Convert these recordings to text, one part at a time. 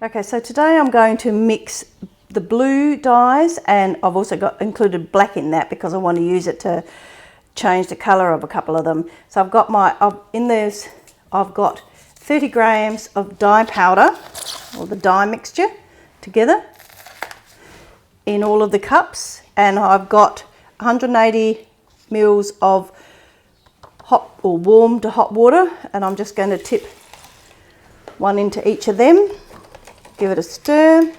Okay, so today I'm going to mix the blue dyes, and I've also included black in that because I want to use it to change the colour of a couple of them. So I've got I've got 30 grams of dye powder, or the dye mixture together in all of the cups, and I've got 180 mils of hot or warm to hot water, and I'm just going to tip one into each of them. Give it a stir.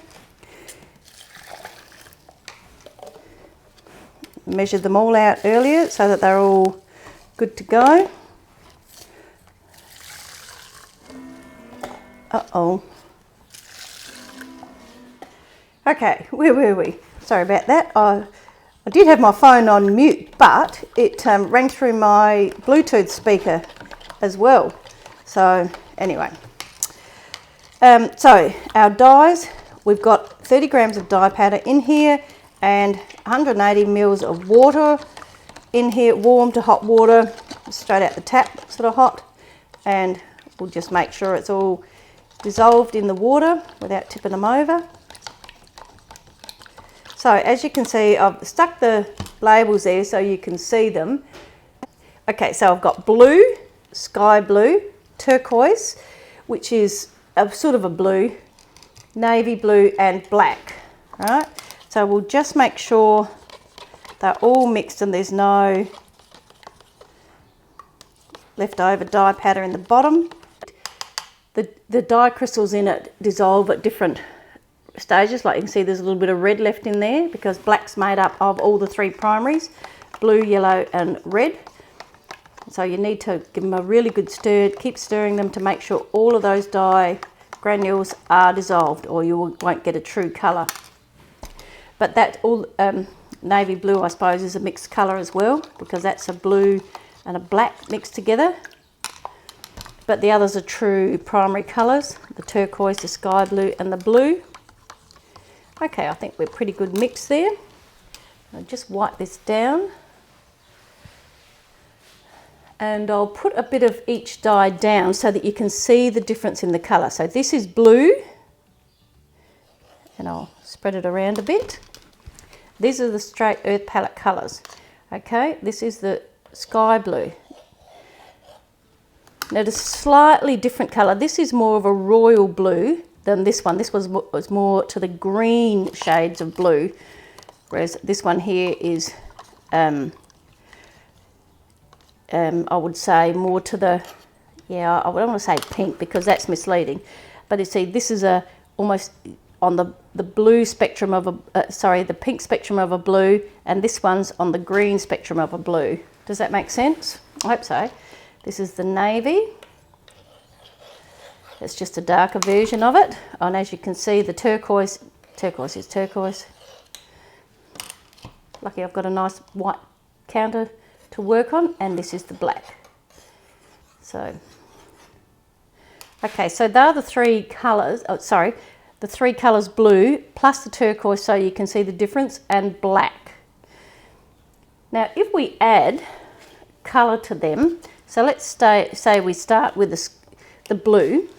Measured them all out earlier so that they're all good to go. Uh-oh. Okay, where were we? Sorry about that. I did have my phone on mute, but it rang through my Bluetooth speaker as well. So anyway. So our dyes, we've got 30 grams of dye powder in here and 180 mils of water in here, warm to hot water, straight out the tap, sort of hot. And we'll just make sure it's all dissolved in the water without tipping them over. So as you can see, I've stuck the labels there so you can see them. Okay, so I've got blue, sky blue, turquoise, which is a sort of a blue, navy blue and black, right? So we'll just make sure they're all mixed and there's no leftover dye powder in the bottom. The dye crystals in it dissolve at different stages. Like you can see, there's a little bit of red left in there because black's made up of all the three primaries, blue, yellow and red. So you need to give them a really good stir, keep stirring them to make sure all of those dye granules are dissolved, or you won't get a true colour. But that all navy blue, I suppose, is a mixed colour as well, because that's a blue and a black mixed together. But the others are true primary colours, the turquoise, the sky blue and the blue. Okay, I think we're pretty good mix there. I'll just wipe this down. And I'll put a bit of each dye down so that you can see the difference in the colour. So this is blue, and I'll spread it around a bit. These are the straight earth palette colours. Okay, this is the sky blue. Now it's a slightly different colour. This is more of a royal blue than this one. This was more to the green shades of blue, whereas this one here is I would say more to the, I don't want to say pink because that's misleading, but you see this is almost on the blue spectrum of the pink spectrum of a blue, and this one's on the green spectrum of a blue. Does that make sense? I hope so. This is the navy. It's just a darker version of it, and as you can see, the turquoise is turquoise. Lucky I've got a nice white counter to work on, and this is the black. So okay, so there are the three colours, the three colours blue plus the turquoise, so you can see the difference, and black. Now if we add colour to them, so let's say we start with the blue.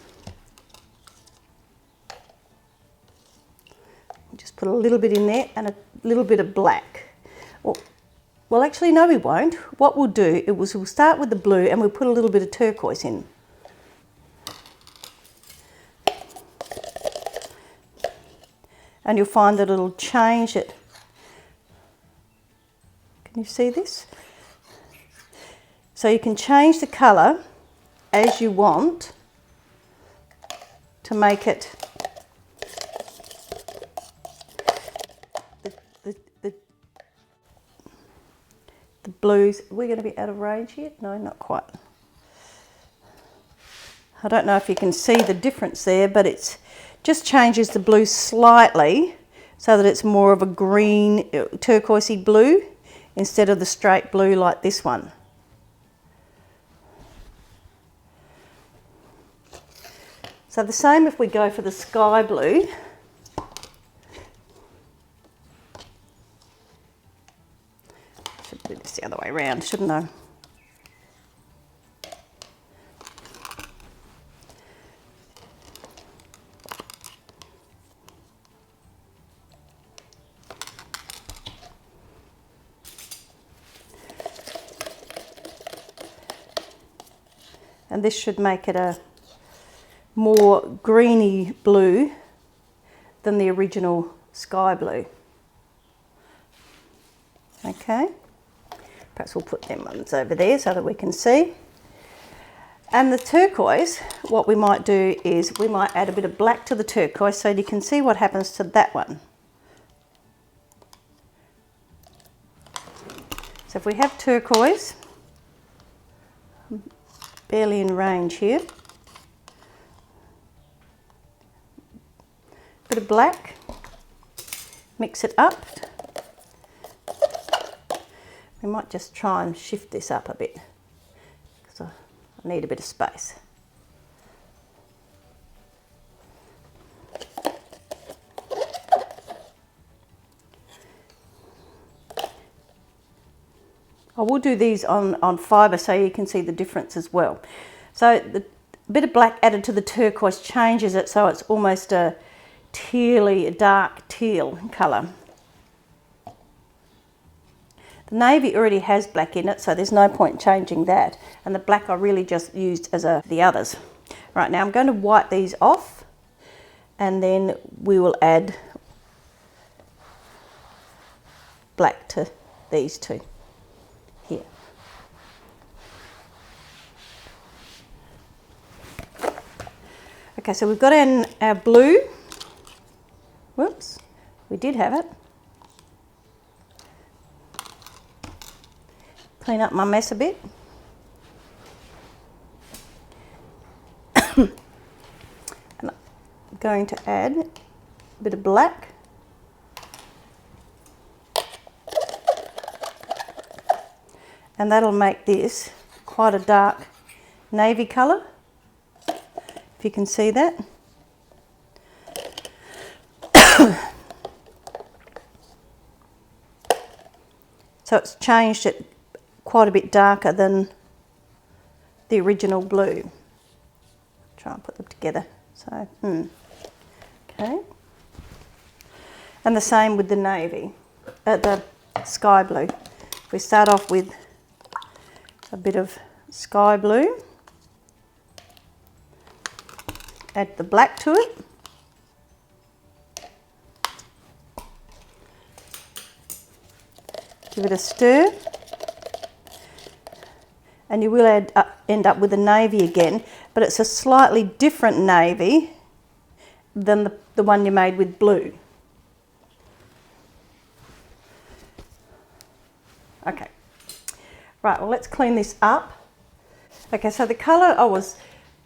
Just put a little bit in there and a little bit of black. Well, actually, no, we won't. What we'll do is we'll start with the blue and we'll put a little bit of turquoise in. And you'll find that it'll change it. Can you see this? So you can change the colour as you want to make it the blues. We're going to be out of range yet? No, not quite. I don't know if you can see the difference there, but it just changes the blue slightly so that it's more of a green, turquoisey blue instead of the straight blue like this one. So the same if we go for the sky blue. Should do this the other way around, shouldn't I? And this should make it a more greeny blue than the original sky blue. Okay, perhaps we'll put them ones over there so that we can see. And the turquoise, what we might do is we might add a bit of black to the turquoise so you can see what happens to that one. So if we have turquoise, barely in range here, bit of black, mix it up. We might just try and shift this up a bit because I need a bit of space. I will do these on fibre so you can see the difference as well. So the bit of black added to the turquoise changes it so it's almost a tealy, a dark teal colour. The navy already has black in it, so there's no point changing that. And the black I really just used as the others. Right, now I'm going to wipe these off and then we will add black to these two here. Okay, so we've got in our blue. Whoops, we did have it. Clean up my mess a bit. And I'm going to add a bit of black. And that'll make this quite a dark navy colour, if you can see that. So it's changed it quite a bit darker than the original blue. Try and put them together. So, okay. And the same with the navy, the sky blue. We start off with a bit of sky blue, add the black to it, give it a stir, and you will end up with a navy again, but it's a slightly different navy than the one you made with blue. Okay, right, well let's clean this up. Okay, so the colour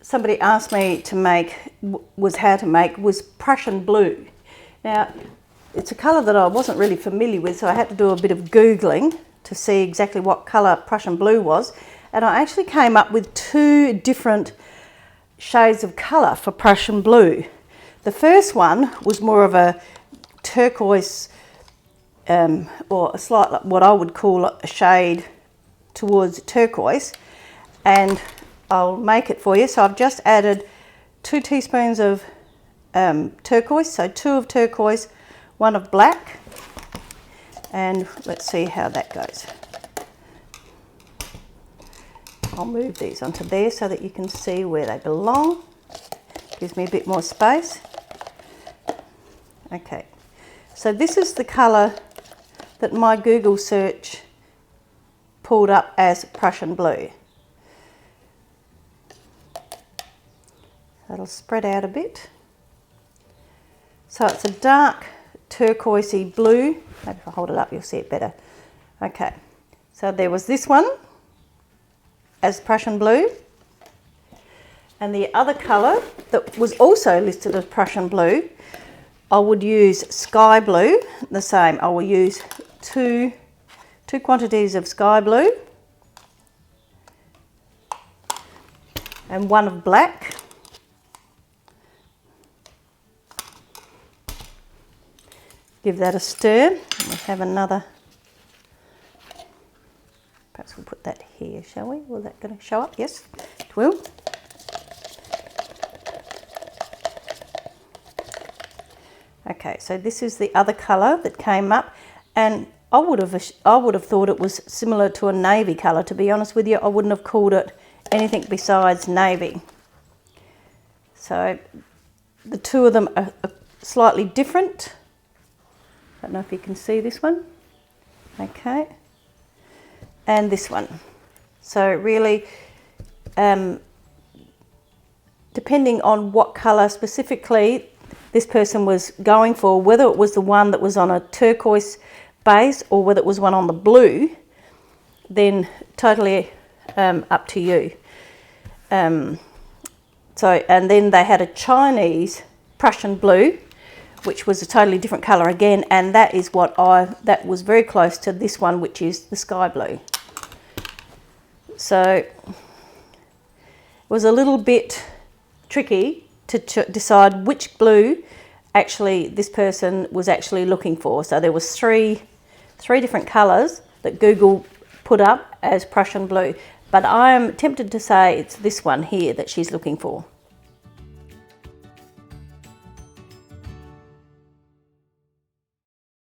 somebody asked me to make, was Prussian blue. Now, it's a colour that I wasn't really familiar with, so I had to do a bit of Googling to see exactly what colour Prussian blue was. And I actually came up with two different shades of colour for Prussian blue. The first one was more of a turquoise, or a slight, what I would call a shade towards turquoise, and I'll make it for you. So I've just added 2 teaspoons of turquoise, so 2 of turquoise, 1 of black, and let's see how that goes. I'll move these onto there so that you can see where they belong. Gives me a bit more space. Okay, so this is the colour that my Google search pulled up as Prussian blue. That'll spread out a bit. So it's a dark turquoisey blue. Maybe if I hold it up you'll see it better. Okay, so there was this one as Prussian blue, and the other colour that was also listed as Prussian blue, I would use sky blue, the same. I will use two quantities of sky blue and 1 of black. Give that a stir. We'll have another. Perhaps we'll put that here, shall we? Will that going to show up? Yes, it will. Okay, so this is the other colour that came up, and I would have thought it was similar to a navy colour. To be honest with you, I wouldn't have called it anything besides navy. So the two of them are slightly different. I don't know if you can see this one. Okay. And this one. So really, depending on what colour specifically this person was going for, whether it was the one that was on a turquoise base or whether it was one on the blue, then totally up to you. And then they had a Chinese Prussian blue, which was a totally different colour again, and that is that was very close to this one, which is the sky blue. So it was a little bit tricky to decide which blue actually this person was actually looking for. So there was three different colours that Google put up as Prussian blue, but I am tempted to say it's this one here that she's looking for.